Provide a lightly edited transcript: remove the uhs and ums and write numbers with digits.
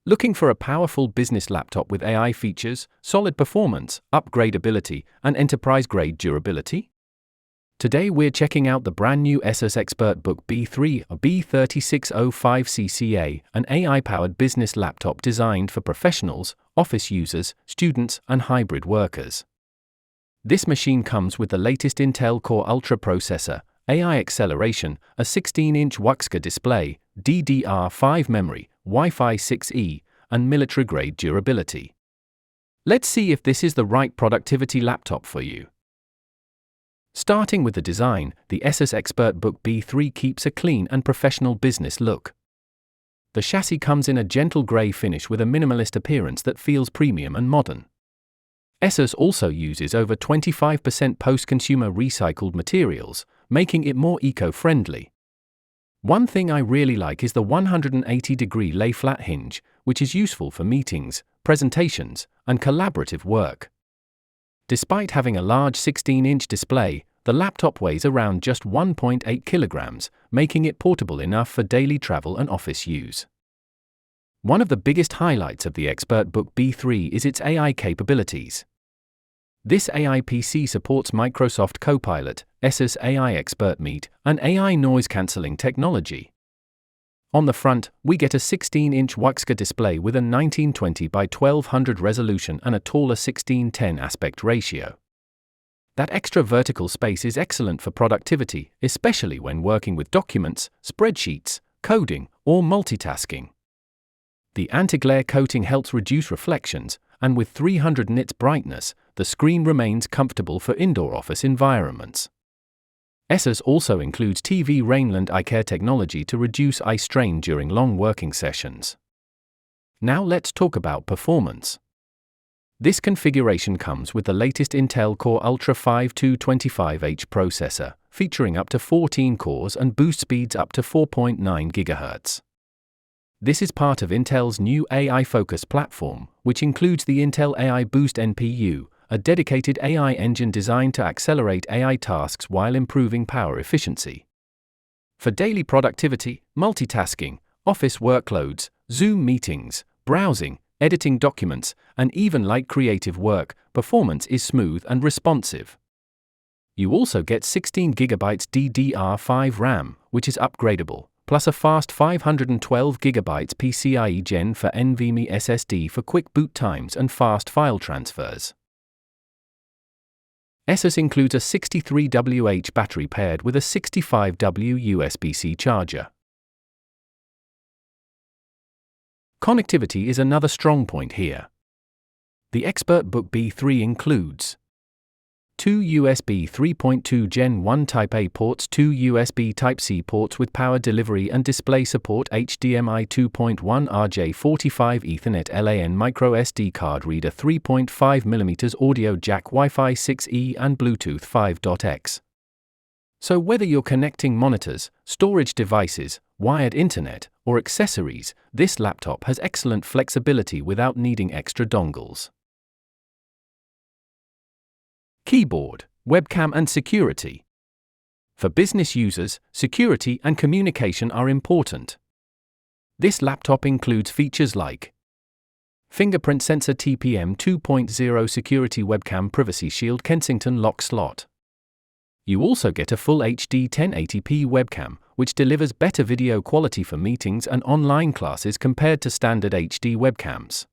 Looking for a powerful business laptop with AI features, solid performance, upgradability, and enterprise-grade durability? Today we're checking out the brand new ASUS ExpertBook B3 B3605CCA, an AI-powered business laptop designed for professionals, office users, students, and hybrid workers. This machine comes with the latest Intel Core Ultra processor, AI acceleration, a 16-inch WUXCA display, DDR5 memory, Wi-Fi 6E, and military-grade durability. Let's see if this is the right productivity laptop for you. Starting with the design, the ASUS ExpertBook B3 keeps a clean and professional business look. The chassis comes in a gentle grey finish with a minimalist appearance that feels premium and modern. ASUS also uses over 25% post-consumer recycled materials, making it more eco-friendly. One thing I really like is the 180-degree lay-flat hinge, which is useful for meetings, presentations, and collaborative work. Despite having a large 16-inch display, the laptop weighs around just 1.8 kilograms, making it portable enough for daily travel and office use. One of the biggest highlights of the ExpertBook B3 is its AI capabilities. This AI PC supports Microsoft Copilot, ASUS AI Expert Meet, and AI noise-cancelling technology. On the front, we get a 16-inch WUXCA display with a 1920 by 1200 resolution and a taller 16:10 aspect ratio. That extra vertical space is excellent for productivity, especially when working with documents, spreadsheets, coding, or multitasking. The anti-glare coating helps reduce reflections, and with 300 nits brightness, the screen remains comfortable for indoor office environments. ASUS also includes TV Rainland eye care technology to reduce eye strain during long working sessions. Now let's talk about performance. This configuration comes with the latest Intel Core Ultra 5225H processor, featuring up to 14 cores and boost speeds up to 4.9 GHz. This is part of Intel's new AI Focus platform, which includes the Intel AI Boost NPU, a dedicated AI engine designed to accelerate AI tasks while improving power efficiency. For daily productivity, multitasking, office workloads, Zoom meetings, browsing, editing documents, and even light creative work, performance is smooth and responsive. You also get 16GB DDR5 RAM, which is upgradable, plus a fast 512GB PCIe Gen for NVMe SSD for quick boot times and fast file transfers. ASUS includes a 63Wh battery paired with a 65W USB-C charger. Connectivity is another strong point here. The ExpertBook B3 includes 2 USB 3.2 Gen 1 Type-A ports, 2 USB Type-C ports with power delivery and display support, HDMI 2.1 RJ45 Ethernet LAN microSD card reader, 3.5mm audio jack, Wi-Fi 6E and Bluetooth 5.x. So whether you're connecting monitors, storage devices, wired internet, or accessories, this laptop has excellent flexibility without needing extra dongles. Keyboard, webcam and security. For business users, security and communication are important. This laptop includes features like fingerprint sensor, TPM 2.0 security webcam, privacy shield, Kensington lock slot. You also get a full HD 1080p webcam, which delivers better video quality for meetings and online classes compared to standard HD webcams.